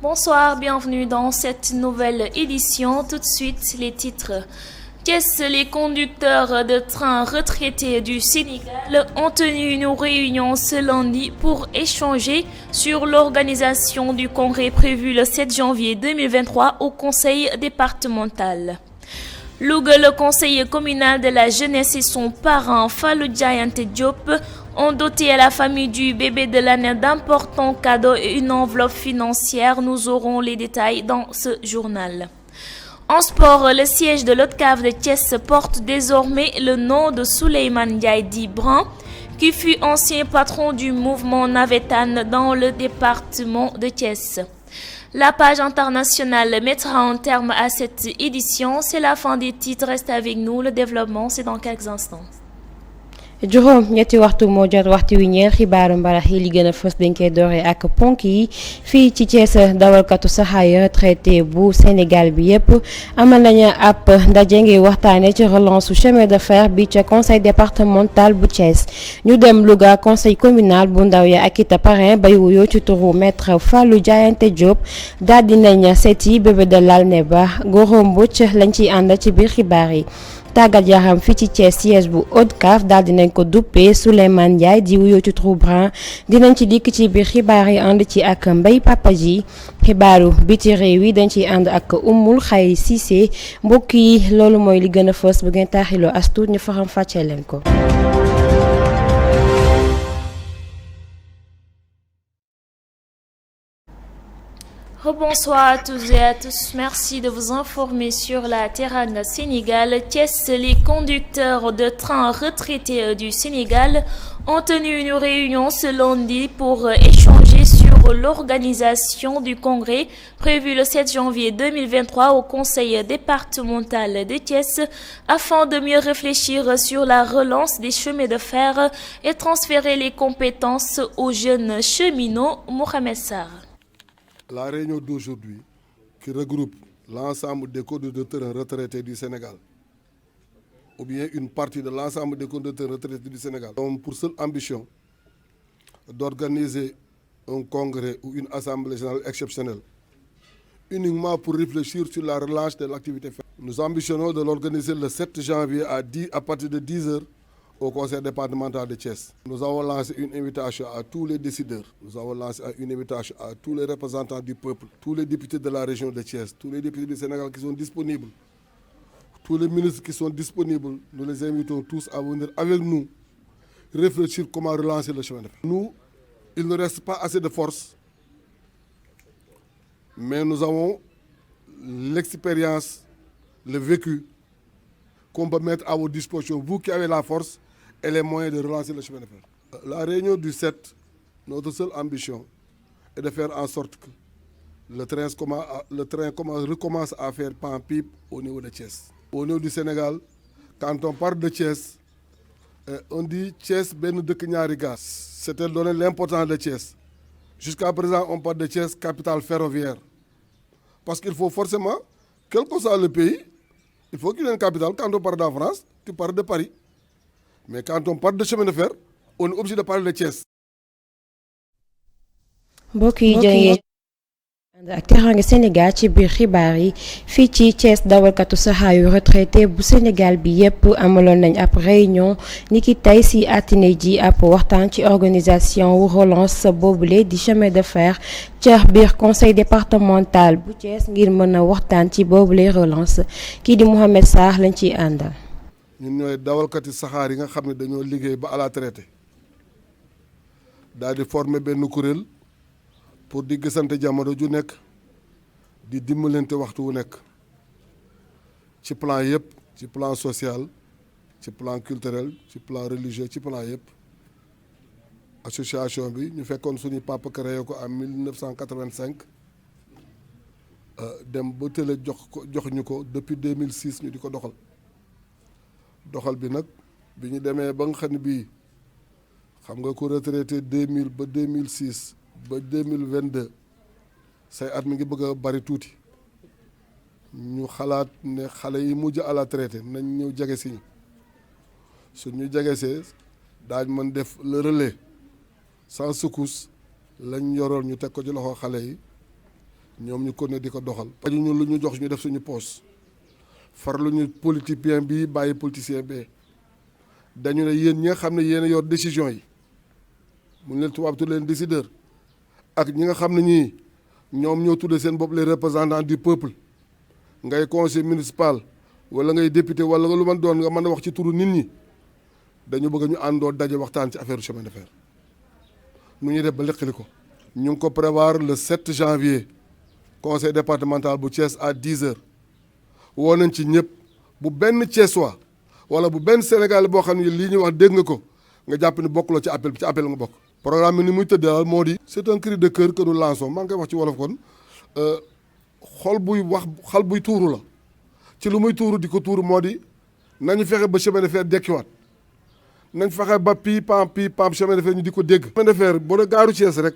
Bonsoir, bienvenue dans cette nouvelle édition. Tout de suite, les titres. Les conducteurs de train retraités du Sénégal ont tenu une réunion ce lundi pour échanger sur l'organisation du congrès prévu le 7 janvier 2023 au conseil départemental. Louga, le conseiller communal de la jeunesse et son parent Fallou Diayante Diop ont doté à la famille du bébé de l'année d'importants cadeaux et une enveloppe financière. Nous aurons les détails dans ce journal. En sport, le siège de l'ODCAV de Thiès porte désormais le nom de Souleymane Ndiaye dit Brun, qui fut ancien patron du mouvement Navétane dans le département de Thiès. La page internationale mettra un terme à cette édition. C'est la fin des titres. Restez avec nous. Le développement, c'est dans quelques instants. juróom ñetti waxtu moo jot waxtu wi ñeer xibaaru mbarax yi li gën a fës dañ koy dooree ak ponk yi fii ci Thiès dawalkatu saxaar retraité bu Sénégal bi yépp amal nañu ab ndaje ngir waxtaane ci relance chemin de fer bi ca conseil départemental bu Thiès ñu dem Louga conseil communal bu ndaw ya ak it parrain bay wuyoo ci turu maître Fallou Diayante Diop daal di nañ seeti bébé de l'année ba Goro Mbodj lañ ciy ànd ci biir xibaar yi. tàggat yaram fii ci Thiès siège bu ODCAV daal dinañ ko duppee Souleymane Ndiaye di wuyoo ci turu Brun dinañ ci dikk ci biir xibaar yi ànd ci ak Mbaye Papa Ji xibaaru biti réew yi dañ ciy ànd ak Oumoul Xayri Cissé mbokk yi loolu mooy li gën a fës bu ngeen taaxiloo as tuut ñu faram fàccee leen ko. Bonsoir à tous et à tous. Merci de vous informer sur la Teranga Sénégal. Thiès, les conducteurs de train retraités du Sénégal ont tenu une réunion ce lundi pour échanger sur l'organisation du congrès prévu le 7 janvier 2023 au conseil départemental de Thiès afin de mieux réfléchir sur la relance des chemins de fer et transférer les compétences aux jeunes cheminots. Mohamed Sarr. La réunion d'aujourd'hui, qui regroupe l'ensemble des conducteurs retraités du Sénégal, ou bien une partie de l'ensemble des conducteurs retraités du Sénégal, ont pour seule ambition d'organiser un congrès ou une assemblée générale exceptionnelle, uniquement pour réfléchir sur la relance de l'activité ferroviaire. Nous ambitionnons de l'organiser le 7 janvier à partir de 10 h au conseil départemental de Thiès. Nous avons lancé une invitation à tous les décideurs, nous avons lancé une invitation à tous les représentants du peuple, tous les députés de la région de Thiès, tous les députés du Sénégal qui sont disponibles, tous les ministres qui sont disponibles. Nous les invitons tous à venir avec nous réfléchir comment relancer le chemin de fer. Nous, il ne reste pas assez de force, mais nous avons l'expérience, le vécu qu'on peut mettre à vos dispositions, vous qui avez la force et les moyens de relancer le chemin de fer. La réunion du 7, notre seule ambition est de faire en sorte que le train recommence à faire pan-pipe au niveau de Thiès. Au niveau du Sénégal, quand on parle de Thiès, on dit Thiès ben de ñaari gaar. C'était donner l'importance de Thiès. Jusqu'à présent, on parle de Thiès, capitale ferroviaire. Parce qu'il faut forcément, quel que soit le pays, il faut qu'il y ait une capitale. Quand on parle de France, tu parles de Paris. Mais quand on parle de chemin de fer, on est obligé de parler de Thiès. mbokk yi jërëjëf ak Teranga Sénégal ci biir xibaar yi fii ci Thiès dawalkatu saxaar yu retraité bu Sénégal bi yépp amaloon nañ ab réunion niki tey ci altine ji ab waxtaan ci organisation wu relance boobule di chemin de fer ca biir conseil départemental bu Thiès ngir mën a waxtaan ci boobule relance kii di Mohamed Sarr lañ ciy àndal. ñun ñooy dawalkati saxaar yi nga xam ne dañoo liggéey ba à la traité daal di former benn kuréel pour di gisante jamono ju nekk di dimbalante waxtu wu nekk ci plan yëpp ci plan social ci plan culturel ci plan religieux ci plan yëpp. association bi ñu fekkoon suñu papa créé ko en 1985 dem ba télé jox ñu ko depuis 2006 ñu di ko doxal bi nag bi ñu demee ba nga xam ne bii xam nga ko retraité 2000 ba 2006 ba 2022 say at mi ngi bëgg a bari tuuti ñu xalaat ne xale yi mujj à la traité nañ ñëw jege si ñu su ñu jegesee daañ mën def le relais sans secousse lañ yoroon ñu teg ko ci loxo xale yi ñoom ñu continuer di ko doxal. paju ñu lu ñu jox ñu def suñu poos farlu ñu politicien bi bàyyi politicien bee dañu ne yéen ñi nga xam ne yéen a yor décision yi mu leen tubaab tudd leen décideur ak ñi nga xam ne ñii ñoom ñoo tuddee seen bopp les représentants du peuple ngay conseil municipal wala ngay député wala lu man doon nga mën a wax ci turu nit ñi dañu bëgg ñu àndoo daje waxtaan ci affaire chemin de fer nu ñuy def ba leqali ko. ñu ngi ko prévoir le 7 janvier conseil départemental bu Thiès à 10 heures woo nañ ci ñëpp bu benn Thiessois wala bu benn Sénégal boo xam ne lii ñuy wax dégg nga ko nga jàpp ni bokkuloo ci appel nga bokk. programme bi ni muy tëddee daal moo di. c'est un cri de cœur que nous lançons maa ngi koy wax ci wolof kon xol buy tuuru la ci lu muy tuuru di ko tuuru moo di nañu fexe ba chemin de fer dekkiwaat nañ fexe ba pii pam chemin de fer ñu di ko dégg. chemin de fer boo dee gaaru Thiès rek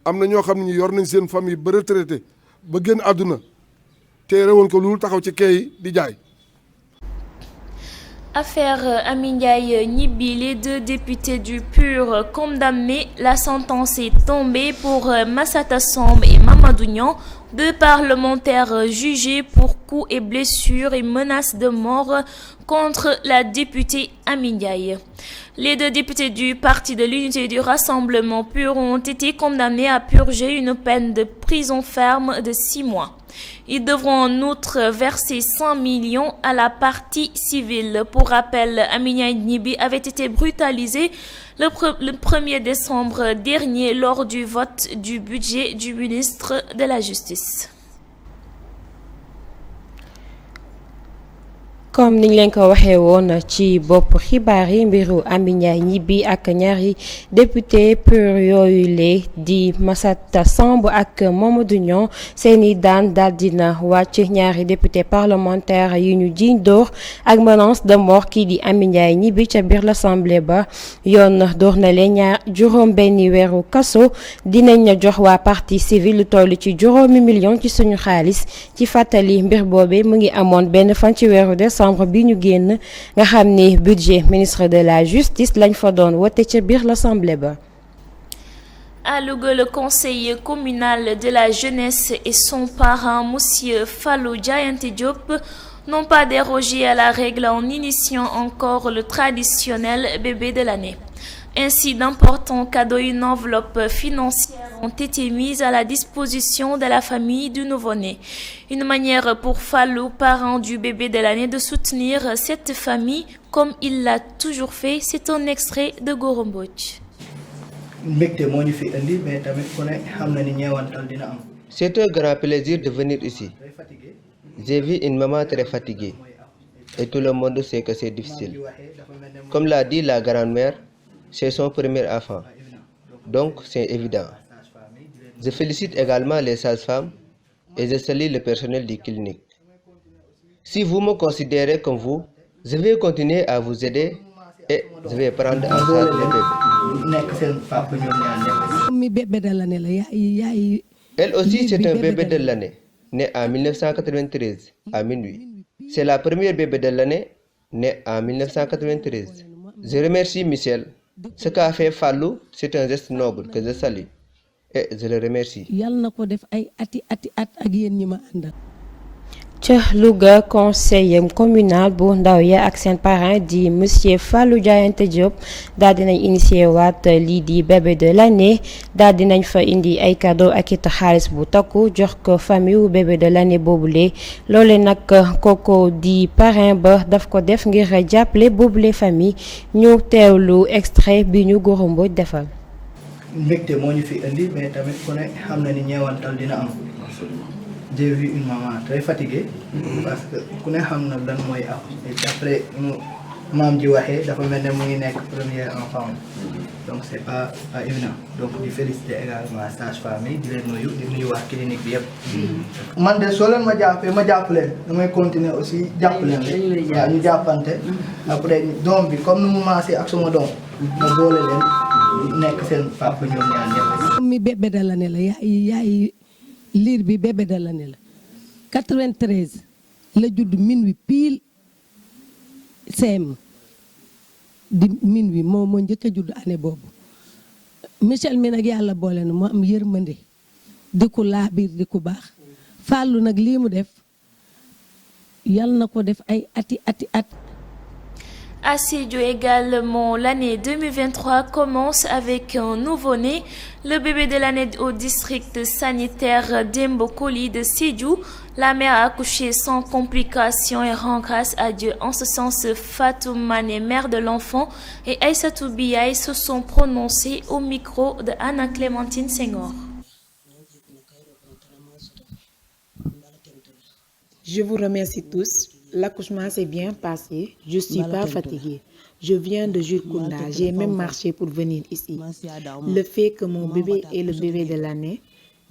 am na ñoo xam ne yor nañ seen famille ba retraité ba génn àdduna teere woon ko loolu taxaw ci kay di jaay. Affaire Amy Ndiaye Gniby, les deux députés du PUR condamnés. La sentence est tombée pour Massata Samb et Mamadou Niang, deux parlementaires jugés pour coups et blessures et menaces de mort contre la députée Amy Ndiaye. Les deux députés du Parti de l'Unité et du Rassemblement PUR ont été condamnés à purger une peine de prison ferme de 6 mois. Ils devront en outre verser 100 millions à la partie civile. Pour rappel, Amy Ndiaye Gniby avait été brutalisée le 1er décembre dernier lors du vote du budget du ministre de la Justice. comme niñ leen ko waxee woon ci bopp xibaar yi mbiru Amy Ndiaye Gniby ak ñaari député PUR yooyu le di Massata Samb ak Mamadou Niang seeni daan daal dina wàcc. ñaari député parlementaire yi ñu jiiñ dóor ak menace de mort kii di Amy Ndiaye Gniby ca biir l'Assemblée ba yoon dóor na leen juróom benni weeru kaso dinañ na jox waa partie civile lu toll ci juróomi million ci suñu xaalis. ci fàttali mbir boobe mu ngi amoon benn fan ci weeru décembre bi ñu génn nga xam ni budget ministre de la justice lañ fa doon wote ca biir l'Assemblée ba. À Louga, le conseil communal de la jeunesse et son parrain, monsieur Fallou Diayante Diop, n'ont pas dérogé à la règle en initiant encore le traditionnel bébé de l'année. Ainsi, d'importants cadeaux et une enveloppe financière ont été mises à la disposition de la famille du nouveau-né. Une manière pour Fallou, parent du bébé de l'année, de soutenir cette famille comme il l'a toujours fait. C'est un extrait de Gora Mbodj. C'est un grand plaisir de venir ici. J'ai vu une maman très fatiguée et tout le monde sait que c'est difficile. Comme l'a dit la grand-mère, c'est son premier enfant, donc c'est évident. Je félicite également les sages-femmes et je salue le personnel des cliniques. Si vous me considérez comme vous, je vais continuer à vous aider et je vais prendre en charge les bébés. Elle aussi, c'est un bébé de l'année, né en 1993 à minuit. C'est la première bébé de l'année, née en 1993. Je remercie Michel. Ce qu'a fait Fallou, c'est un geste noble que je salue et je le remercie. ca Louga conseil communal bu ndaw ya ak seen parrain di monsieur Fallou Diayante Diop daal dinañ initié waat lii di bébé de l'année daal dinañ fa indi ay cadeau ak it xaalis bu takku jox ko famille wu bébé de l'année boobule loole nag kooku di parrain ba daf ko def ngir jàppale boobule famille ñu teewlu extrait bi ñu Gora Mbodj defal. mbégte moo ñu fi indi mais tamit ku ne xam na ni ñeewantal dina am. J'ai vu une maman très fatiguée parce que ku ne xam na lan mooy ak après maam ji waxee dafa mel ne mu ngi nekk premier enfant donc c'est pas évident donc di féliciter également sage-femme yi di leen nuyu di nuyu waa clinique bi yëpp. man de soo leen ma jàppee ma jàpp leen damay continuer aussi jàpp leen rek waaw ñu jàppante après doom bi comme nu mu maasee ak suma doom ma boole leen nekk seen papa ñoom ñaar ñëpp. mi bébé de l'année la yaay liir bi bébé de l'année la 93 la judd minuit pile CM di minuit moo njëkk a judd année boobu Michel mi nag yàlla boole na mu am yërmande di ko laa biir di ko baax Fallou nag lii mu def yal na ko def ay ati at. À Sédhiou également, l'année 2023 commence avec un nouveau-né. Le bébé de l'année au district sanitaire Dembo Koli de Sédhiou. La mère a accouché sans complications et rend grâce à Dieu. En ce sens, Fatou Mané, mère de l'enfant, et Aïssatou Biaye se sont prononcés au micro de Anna Clémentine Senghor. Je vous remercie tous. L'accouchement s'est bien passé. Je suis pas fatiguée. Je viens de Julkunda. J'ai même marché pour venir ici. Le fait que mon bébé est le bébé de l'année,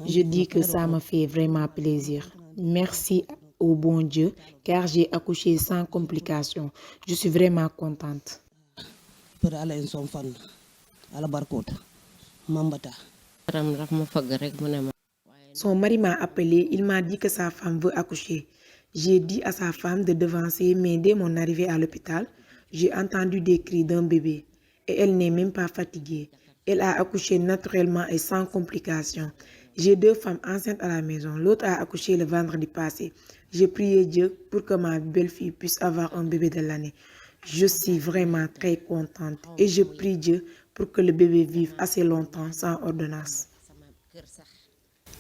je dis que ça me fait vraiment plaisir. Merci au bon Dieu car j'ai accouché sans complications. Je suis vraiment contente. Son mari m'a appelé, il m'a dit que sa femme veut accoucher. J'ai dit à sa femme de devancer, mais dès mon arrivée à l'hôpital, j'ai entendu des cris d'un bébé et elle n'est même pas fatiguée. Elle a accouché naturellement et sans complications. J'ai 2 femmes enceintes à la maison. L'autre a accouché le vendredi passé. J'ai prié Dieu pour que ma belle-fille puisse avoir un bébé de l'année. Je suis vraiment très contente et je prie Dieu pour que le bébé vive assez longtemps sans ordonnance.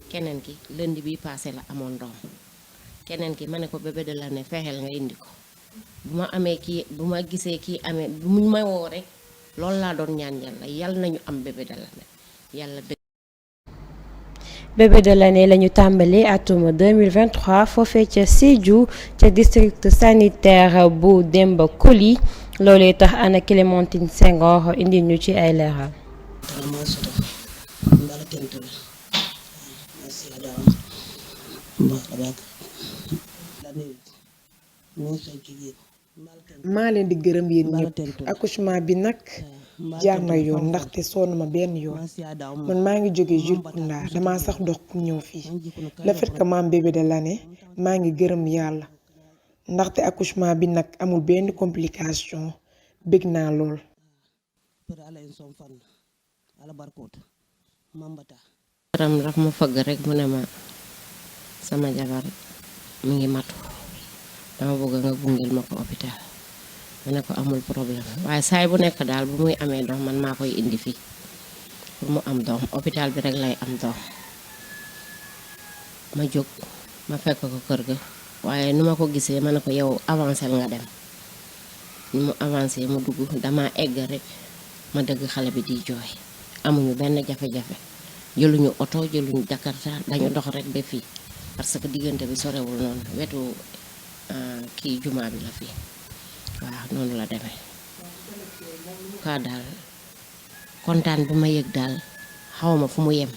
Keneen ki lundi bi passé la amoon doom keneen ki ma ne ko bébé de l'année fexeel nga indi ko bu ma amee kii bu ma gisee kii amee bu mu may woo rek loolu laa doon ñaan yàlla nañu am bébé de l'année yàlla dëgg. Bébé de l'année lañu tàmbali atum 2023 foofee ca Sédhiou ca district sanitaire bu Demba Koli loolee tax Anna Clémentine Senghor indi ñu ci ay leeral. maa leen di gërëm yéen ñëpp accouchement bi nag jaar na yoon ndaxte sonn ma benn yoon man maa ngi jóge Julkunda dama sax dox pour ñëw fii le fait que ma am bébé de l'année maa ngi gërëm yàlla ndaxte accouchement bi nag amul benn complication bég naa lool. ram raf ma fëgg rek mu ne ma sama jabar mi ngi matu dama bëgg nga gungel ma ko hôpital ma ne ko amul problème waaye saay bu nekk daal bu muy amee doom man maa koy indi fii pour mu am doom hôpital bi rek lay am doom ma jóg ma fekk ko kër ga waaye nu ma ko gisee ma ne ko yow avancé nga dem ni mu avancé mu dugg dama egg rek ma dëgg xale bi di jooy amuñu benn jafe-jafe jëluñu oto jëluñu Jakarta dañu dox rek ba fii parce que diggante bi sorewul noonu wetu kii jumaa bi la fii waaw noonu la demee ka daal kontaan bi ma yëg daal xawma fu mu yem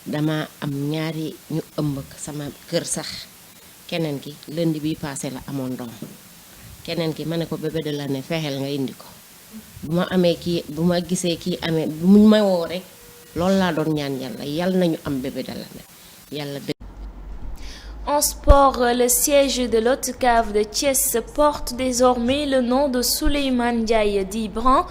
dama am ñaari ñu ëmb sama kër sax keneen ki lundi bi passé la amoon doom keneen ki ma ne ko bébé de l'année fexeel nga indi ko bu ma amee kii bu ma gisee kii amee bu mu may woo rek loolu laa doon ñaan yàlla nañu am bébé de l'année yàlla. En sport, le siège de l'Haute-Cave de Thiès porte désormais le nom de Souleymane Ndiaye Dibran,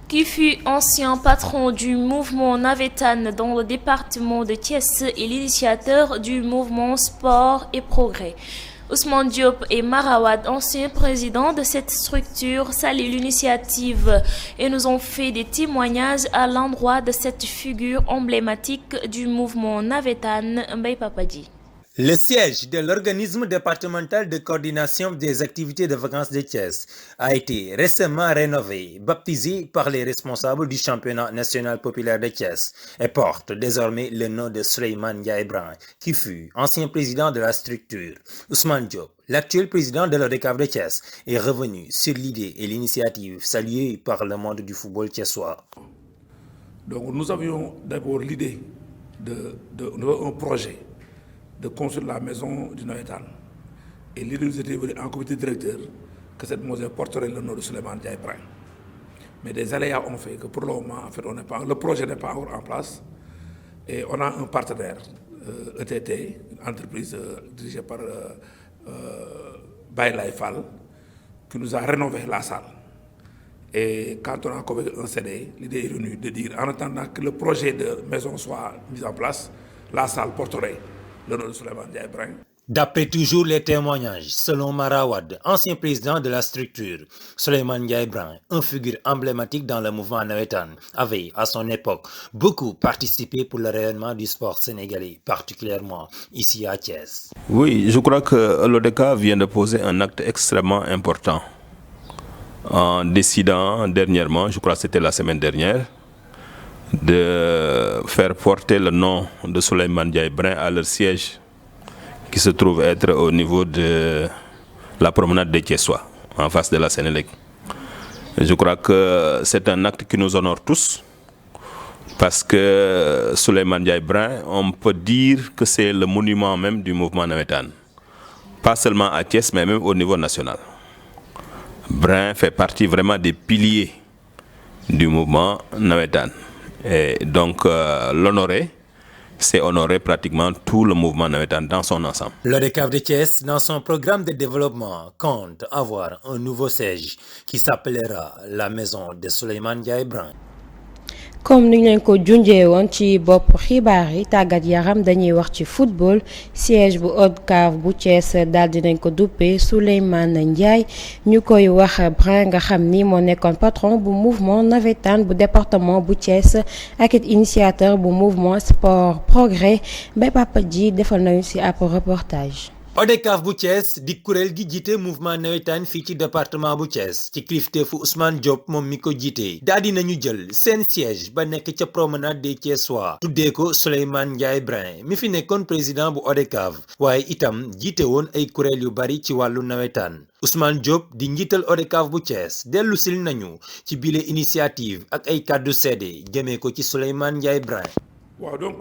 qui fut ancien patron du mouvement Navétane dans le département de Thiès et l'initiateur du mouvement Sport et Progrès. Ousmane Diop et Marawad, anciens présidents de cette structure, saluent l'initiative et nous ont fait des témoignages à l'endroit de cette figure emblématique du mouvement Navétane, Mbaye Papadji. Le siège de l'organisme départemental de coordination des activités de vacances de Thiès a été récemment rénové, baptisé par les responsables du championnat national populaire de Thiès et porte désormais le nom de Souleymane Ndiaye Dibran, qui fut ancien président de la structure. Ousmane Diop, l'actuel président de l'Haute-Cave de Thiès, est revenu sur l'idée et l'initiative saluée par le monde du football thiessois. Donc nous avions d'abord l'idée d'un projet de construire la maison du Navétane. Et l'idée nous était venue en comité directeur que cette maison porterait le nom de Souleymane Ndiaye Dibran. Mais des aléas ont fait que pour le moment, en fait, le projet n'est pas encore en place. Et on a un partenaire, ETT, une entreprise dirigée par Baye Fall, qui nous a rénové la salle. Et quand on a convoqué un CD, l'idée est venue de dire, en attendant que le projet de maison soit mis en place, la salle porterait le nom de Souleymane Ndiaye Brin. D'après toujours les témoignages, selon Marawad, ancien président de la structure, Souleymane Ndiaye Brin, une figure emblématique dans le mouvement navétane, avait, à son époque, beaucoup participé pour le rayonnement du sport sénégalais, particulièrement ici à Thiès. Oui, je crois que l'ODCAV vient de poser un acte extrêmement important en décidant dernièrement, je crois que c'était la semaine dernière, de faire porter le nom de Souleymane Ndiaye Brin à leur siège qui se trouve être au niveau de la promenade des Thiessois, en face de la Sénélec. Je crois que c'est un acte qui nous honore tous, parce que Souleymane Ndiaye Brin, on peut dire que c'est le monument même du mouvement navétane. Pas seulement à Thiès, mais même au niveau national. Brin fait partie vraiment des piliers du mouvement navétane. Et donc l'honorer, c'est honorer pratiquement tout le mouvement navétane dans son ensemble. L'ODCAV de Thiès, dans son programme de développement, compte avoir un nouveau siège qui s'appellera la maison de Souleymane Ndiaye Brin. comme ni ñu leen ko junjee woon ci bopp xibaar yi tàggat yaram dañuy wax ci football siège bu ODCAV bu Thiès daal dinañ ko duppee Souleymane Ndiaye ñu koy wax Brin nga xam ni moo nekkoon patron bu mouvement navétane bu département bu Thiès ak it initiateur bu mouvement sport progrès Mbaye Papa ji defal nañu ci ab reportage. ODCAV bu Thiès di kuréel gi jiite mouvement nawetaan fii ci département bu Thiès ci kilifteefu Ousmane Diop moom mi ko jiite daal di nañu jël seen siège ba nekk ca promenade des Thiessois tuddee ko Souleymane Ndiaye Brin mi fi nekkoon président bu ODCAV waaye itam jiite woon ay kuréel yu bari ci wàllu nawetaan Ousmane Diop di njiital ODCAV bu Thiès dellu sil nañu ci bile initiative ak ay kàddu seede jëmee ko ci Souleymane Ndiaye Brin. waaw donc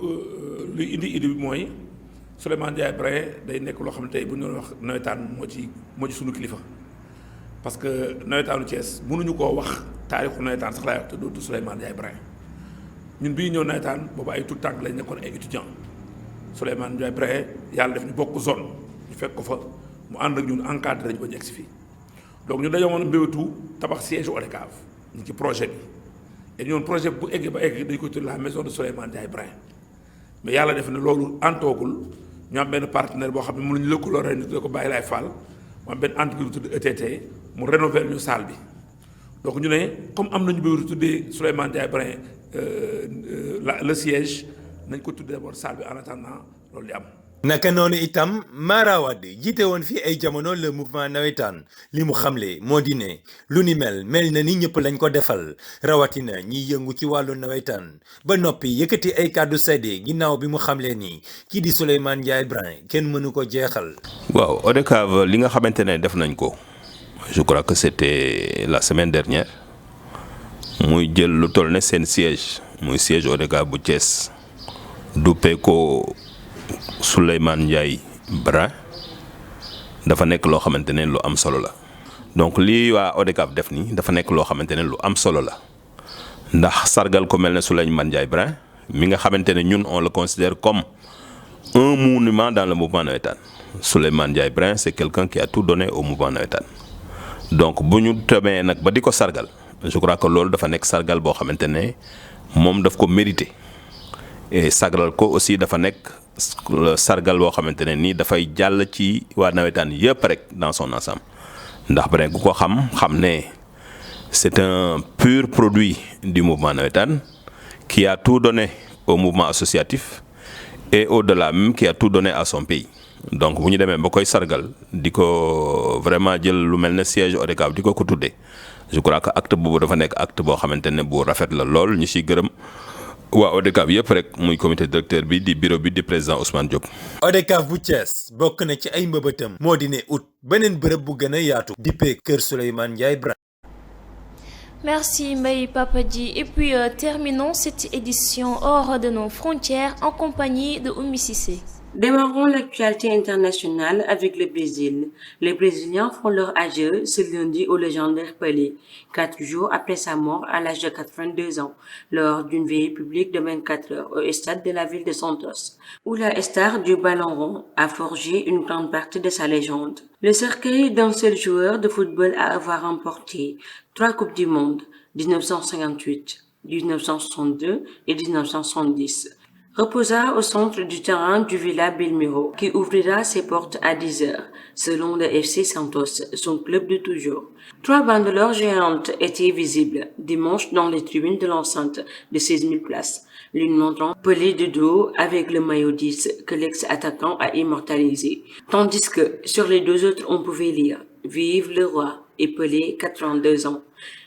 luy indi idée bi mooy. Souleymane Ndiaye Brin day nekk loo xam ne tey bu ñu doon wax nawetaan moo ci sunu kilifa parce que nawetaanu Thiès mënuñu koo wax taarixu nawetaan sax laay wax te dootu Souleymane Ndiaye Brin ñun bii ñëw nawetaan boobu ay tout tànk lañ nekkoon ay étudiants Souleymane Ndiaye Brin yàlla def ñu bokk zone ñu fekk ko fa mu ànd ak ñun encadré ñu ba ñu egg si fii donc ñun dañoo woon mbéwatu tabax siège ODCAV ñu ci projet bi et ñoon projet bu eggee ba egg dañ koy tudd la maison de Souleymane Ndiaye Brin mais yàlla def na loolu antoogul ñu am benn partenaire boo xam ne mënuñu lëkkaloo ren ñu tuddee ko Baye Laye Fall mu am benn entreprise bu tudd ETT mu rénover ñu salle bi donc ñu ne comme am nañu bëgg tuddee Souleymane Ndiaye Brin le siège nañ ko tuddee d'abord salle bi en attendant loolu di am. naka noonu itam Mara Wade jiite woon fii ay jamono le mouvement nawetaan li mu xamle moo di ne lu ni mel na ni ñëpp lañ ko defal rawatina ñiy yëngu ci wàllu nawetaan ba noppi yëkkati ay kàddu seede ginnaaw bi mu xamle ni kii di Souleymane Ndiaye Brin kenn mënu ko jeexal. waaw ODCAV li nga xamante ne def nañ ko je crois que c'était la semaine dernière muy jël lu toll ne seen siège muy siège ODCAV bu Thiès duppee ko Souleymane Ndiaye Brin dafa nekk loo xamante ne lu am solo la donc lii waa ODCAV def nii dafa nekk loo xamante ne lu am solo la ndax sargal ko mel ne Souleymane Ndiaye Brin mi nga xamante ne ñun on le considère comme un monument dans le mouvement navétane Souleymane Ndiaye Brin c'est quelqu'un qui a tout donné au mouvement navétane donc bu ñu demee nag ba di ko sargal je crois que loolu dafa nekk sargal boo xamante ne moom daf ko mérité et sargal ko aussi dafa nekk sargal boo xamante ne nii dafay jàll ci waa nawetaan yëpp rek dans son ensemble ndax Brin ku ko xam ne c'est un pur produit du mouvement nawetaan qui a tout donné au mouvement associatif et au-delà même qui a tout donné à son pays donc bu ñu demee ba koy sargal di ko vraiment jël lu mel ne siège ODCAV di ko tuddee je crois que acte boobu dafa nekk acte boo xamante ne bu rafet la lool ñu ciy gërëm waa ODCAV yëpp rek muy comité directeur bi di bureau bi di président Ousmane Diop. ODCAV bu Thiès bokk na ci ay mbëbëtam moo di ne ut beneen bërëb bu gën a yaatu dippee kër Souleymane Ndiaye Brin. Merci Mbaye Papadji. Et puis terminons cette édition hors de nos frontières en compagnie de Oumi Cissé. Démarrons l'actualité internationale avec le Brésil. Les Brésiliens font leur adieu ce lundi au légendaire Pelé, 4 jours après sa mort à l'âge de 82 ans, lors d'une veillée publique de 24 heures au stade de la ville de Santos, où la star du ballon rond a forgé une grande partie de sa légende. Le cercueil d'un seul joueur de football à avoir remporté 3 Coupes du Monde, 1958, 1962 et 1970. reposa au centre du terrain du Villa Belmiro, qui ouvrira ses portes à 10h, selon le FC Santos, son club de toujours. 3 bandeleurs géantes étaient visibles dimanche dans les tribunes de l'enceinte de 16 000 places, l'une montrant Pelé de dos avec le maillot 10 que l'ex-attaquant a immortalisé, tandis que sur les 2 autres on pouvait lire « Vive le roi » et Pelé, 82 ans.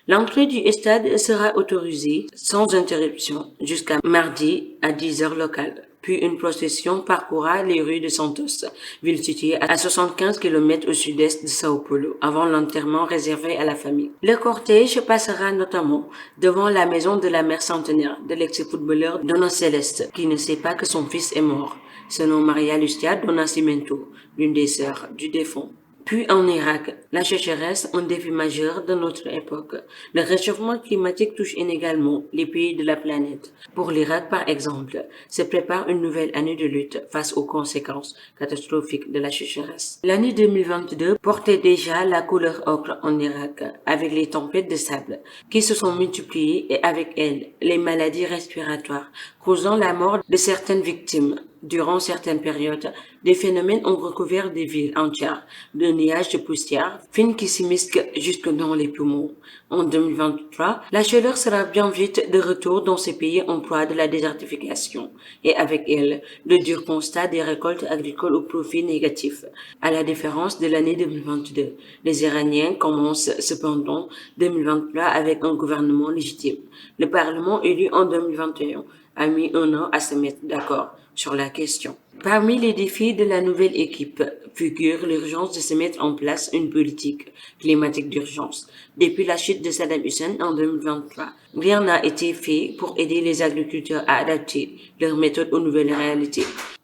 L'entrée du stade sera autorisée sans interruption jusqu'à mardi à 10h locale. Puis une procession parcourra les rues de Santos, ville située à 75 km au sud-est de Sao Paulo, avant l'enterrement réservé à la famille. Le cortège passera notamment devant la maison de la mère centenaire de l'ex-footballeur Dona Celeste, qui ne sait pas que son fils est mort, selon Maria Lucia do Nascimento, l'une des sœurs du défunt. Puis en Irak, la sécheresse, un défi majeur de notre époque. Le réchauffement climatique touche inégalement les pays de la planète. Pour l'Irak, par exemple, se prépare une nouvelle année de lutte face aux conséquences catastrophiques de la sécheresse. L'année 2022 portait déjà la couleur ocre en Irak, avec les tempêtes de sable qui se sont multipliées et avec elles les maladies respiratoires, causant la mort de certaines victimes. Durant certaines périodes, des phénomènes ont recouvert des villes entières de nuages de poussière fine qui s'immiscent jusque dans les poumons. En 2023, la chaleur sera bien vite de retour dans ces pays en proie de la désertification et avec elle, le dur constat des récoltes agricoles au profit négatif. À la différence de l'année 2022, les Iraniens commencent cependant 2023 avec un gouvernement légitime. Le Parlement élu en 2021 a mis un an à se mettre d'accord sur la question. Parmi les défis de la nouvelle équipe figure l'urgence de se mettre en place une politique climatique d'urgence. Depuis la chute de Saddam Hussein en 2023, rien n'a été fait pour aider les agriculteurs à adapter leurs méthodes aux nouvelles réalités.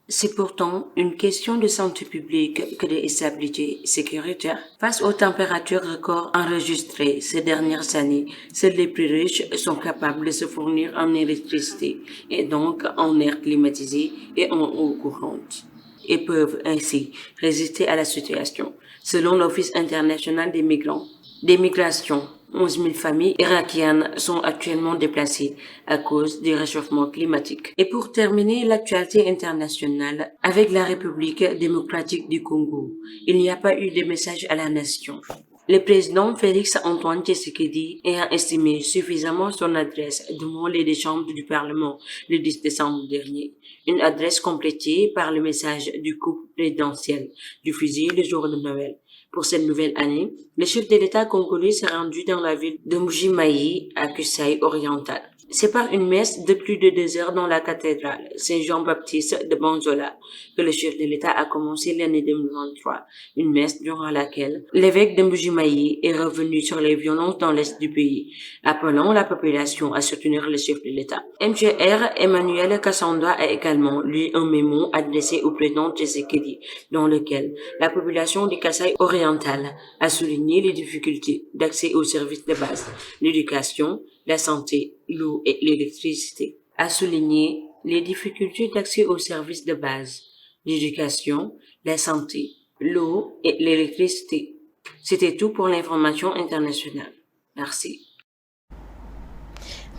C'est pourtant une question de santé publique que de stabilité sécuritaire. Face aux températures records enregistrées ces dernières années, seuls les plus riches sont capables de se fournir en électricité et donc en air climatisé et en eau courante, et peuvent ainsi résister à la situation. Selon l'Office international des migrations, 11 000 familles irakiennes sont actuellement déplacées à cause du réchauffement climatique. Et pour terminer l'actualité internationale, avec la République démocratique du Congo, il n'y a pas eu de message à la nation. Le président Félix Antoine Tshisekedi a estimé suffisamment son adresse devant les deux chambres du Parlement le 10 décembre dernier. Une adresse complétée par le message du couple présidentiel diffusé le jour de Noël. Pour cette nouvelle année, le chef de l'État congolais s'est rendu dans la ville de Mbuji-Mayi à Kasai oriental. C'est par une messe de plus de 2 heures dans la cathédrale Saint-Jean-Baptiste de Banzola que le chef de l'État a commencé l'année 2023, une messe durant laquelle l'évêque de Mbuji-Mayi est revenu sur les violences dans l'est du pays, appelant la population à soutenir le chef de l'État. MGR Emmanuel Kassanda a également lu un mémo adressé au président Tshisekedi, dans lequel la population du Kasai oriental a souligné les difficultés d'accès aux services de base, l'éducation, la santé, l'eau et l'électricité. A souligné les difficultés d'accès aux services de base, l'éducation, la santé, l'eau et l'électricité. C'était tout pour l'information internationale. Merci.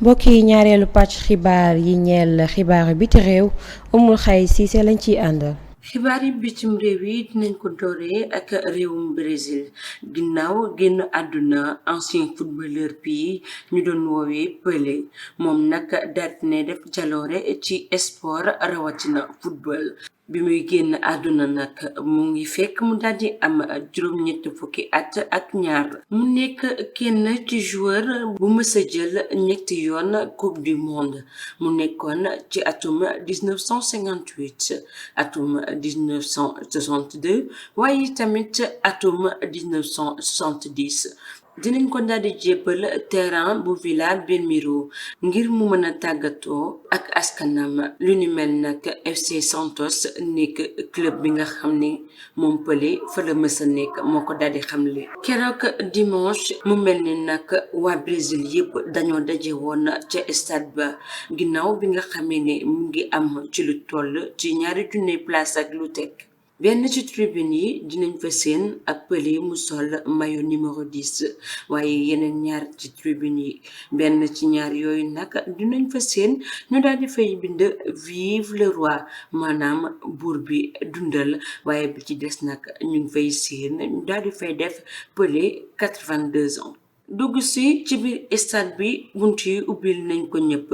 mbokk yi ñaareelu pàcc xibaar yi ñeel xibaaru biti réew Umul Xay Siise lañ ciy àndal. xibaar yi bitim réew yi dinañ ko dooree ak réewum Brésil ginnaaw génn àdduna ancien footballeur bi ñu doon woowee Pelé moom nag daat ne def jaloore ci sport rawatina football bi muy génn àdduna nag mu ngi fekk mu daldi am juróom-ñett fukki at ak ñaar mu nekk kenn ci joueur bu mësa jël ñetti yoon coupe du monde mu nekkoon ci atum 1958 atum 1962 waaye tamit atum 1970 dinañ ko daldi jébbal terrain bu Villa Belmiro ngir mu mën a tàggatoo ak askanam lu ni mel nag FC Santos nekk club bi nga xam ne moom Pelé fa la mësa nekk moo ko daldi xamle keroog dimanche mu mel ni nag waa Brésil yépp dañoo daje woon ca stade ba ginnaaw bi nga xamee ne mu ngi am ci lu toll ci 2,000 place ak lu teg benn ci tribune yi dinañ fa seen ab Pelé mu sol maillot numéro 10 waaye yeneen ñaar ci tribune yi benn ci ñaar yooyu nag dinañ fa seen ñu daal di fay bind vive le roi maanaam buur bi dundal waaye bi ci des nag ñu ngi fay seen ñu daal di fay def Pelé 82 ans. dugg si ci biir stade bi bunt yi ubbil nañ ko ñëpp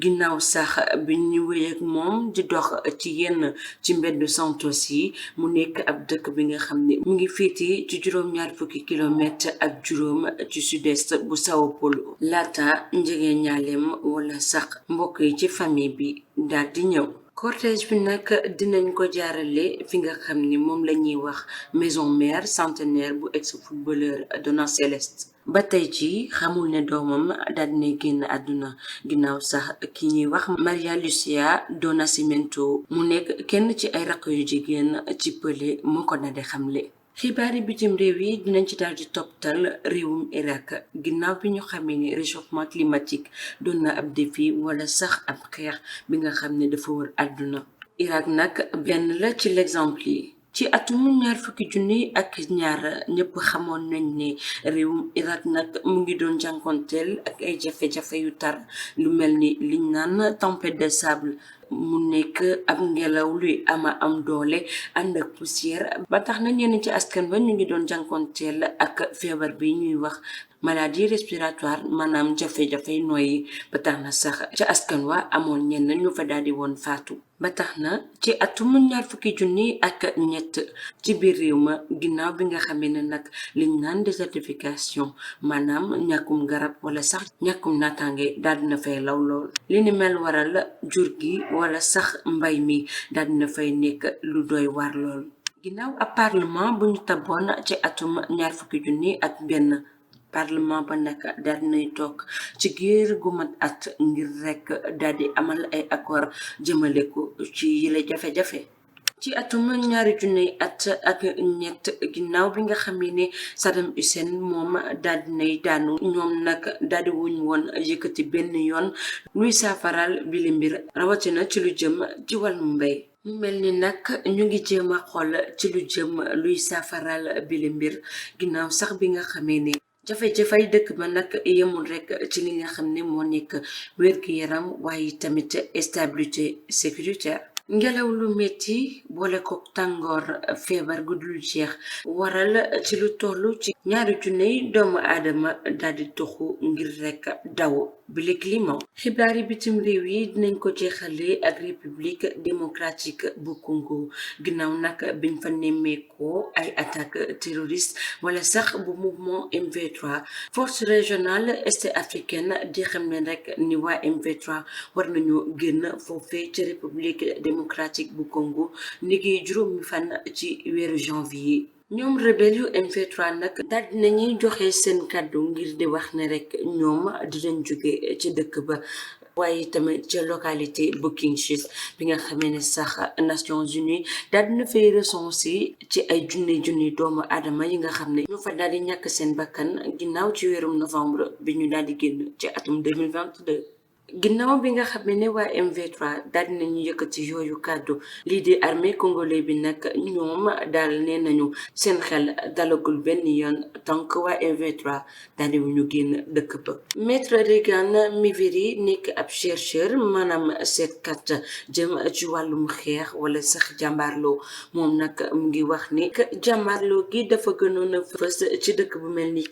ginnaaw sax bi ñu wéy ak moom di dox ci yenn ci mbeddu Santos yi mu nekk ab dëkk bi nga xam ne mu ngi féete ci juróom-ñaar fukki kilomètre ak juróom ci sud-est bu Sao Paulo laata njege ñaaleem wala sax mbokk yi ci famille bi daal di ñëw. cortège bi nag dinañ ko jaarale fi nga xam ni moom la ñuy wax maison mère centenaire bu ex-footballeur Dona Celeste. ba tey ci xamul ne doomam daal dina génn àdduna ginnaaw sax ki ñuy wax Maria Lucia do Nascimento mu nekk kenn ci ay rakk yu jigéen ci Pelé moo ko na de xamle. xibaari bitim réew yi dinañ ci daal di topptal réewum Irak ginnaaw bi ñu xamee ni réchauffement climatique doon na ab défi wala sax ab xeex bi nga xam ne dafa wër àdduna. Irak nag benn la ci l'exemple yi. ci atum ñaar fukki junni ak ñaar ñëpp xamoon nañ ne réewum Irak nag mu ngi doon jànkonteel ak ay jafe-jafe yu tar lu mel ni liñ naan tempête de sable mu nekk ab ngelaw luy am doole ànd ak poussière ba tax na ñenn ci askan ba ñu ngi doon jànkonteel ak feebar bi ñuy wax maladie respiratoire maanaam jafe-jafe nooyi ba tax na sax ca askan wa amoon ñenn ñu fa daldi woon faatu. ba tax na ci atum ñaar fukki junni ak ñett ci biir réew ma ginnaaw bi nga xamee ne nag liñ naan désertification maanaam ñàkkum garab wala sax ñàkkum naataange daal dina fay law lool li ni mel waral jur gi wala sax mbay mi daal dina fay nekk lu doy war lool. ginnaaw ab parlement bu ñu taboon ci atum ñaar fukki junni ak benn parlement ba nag daal dinay toog ci giir gu mat at ngir rek daal di amal ay accord jëmale ko ci yile jafe-jafe. ci atum ñaari junni at ak ñett ginnaaw bi nga xam ne Saddam Hussein moom daal dinay daanu ñoom nag daal di wuñ woon yëkkati benn yoon luy saafaral bi li mbir rawatina ci lu jëm ci wàllum mbay. mu mel ni nag ñu ngi jéem a xool ci lu jëm luy saafaral bi li mbir ginnaaw sax bi nga xamee ne jafe-jafey dëkk ba nag yemul rek ci li nga xam ne moo nekk wér-gu-yaram waaye tamit stabilité sécuritaire. ngelaw lu metti boole ko tàngoor feebar gu dul jeex waral ci lu toll ci ñaari junni doomu aadama daal di toxu ngir rek daw bile climat. xibaari bitim réew yi dinañ ko jeexale ak république démocratique bu Congo ginnaaw nag biñ fa nemmeekoo ay attaque terroriste wala sax bu mouvement M23 force régionale est africaine di xam ne rek ni waa M23 war nañu génn foofee ci république démocratique bu Congo niki juróomi fan ci weeru janvier. ñoom rebelle yu M23 nag daal dinañuy joxe seen kàddu ngir di wax ne rek ñoom dinañ jóge ci dëkk ba waaye tamit ci localité bu Kinshasa bi nga xamee ne sax Nations Unies daal dina fay recensé ci ay junni doomu aadama yi nga xam ne ñu fa daal di ñàkk seen bakkan ginnaaw ci weerum novembre bi ñu daal di génn ci atum 2022. ginnaaw bi nga xam ne waa M23 daal dinañu yëkkati yooyu kàddu lii di armée congolais bi nag ñoom daal nee nañu seen xel dalagul benn yoon tant que waa M23 daal di ñu génn dëkk ba. Maître Regan Miviri nekk ab chercheur maanaam seetkat jëm ci wàllum xeex wala sax jàmbaarloo moom nag mu ngi wax ni jàmbaarloo gi dafa gënoon a fës ci dëkk bu mel ni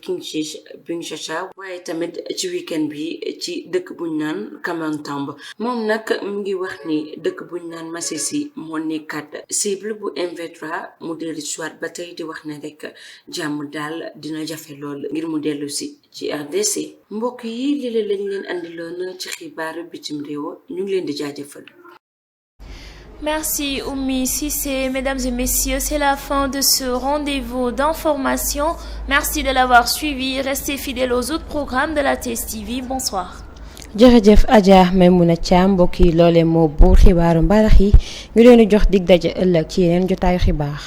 Kinshasa waaye tamit ci weekend bi ci dëkk buñ naan Kamantamba moom nag mu ngi wax ni dëkk buñ naan Masisi moo nekkat cible bu M23 mu dellu soit ba tey di wax ne rek jàmm daal dina jafe lool ngir mu dellu si ci RDC. mbokk yi li lañ leen andiloon ci xibaaru bitim réew ñu ngi leen di jaajëfal. Merci Oumi Cissé. Mesdames et messieurs, c'est la fin de ce rendez-vous d'information. Merci de l'avoir suivi. Restez fidèles aux autres programmes de la TSTV. Bonsoir. jërëjëf Adja Maimouna Thiam mbokk yi loolee moo buur xibaaru mbarax yi ñu leen di jox dig daje ëllëg ci yeneen jotaayu xibaar.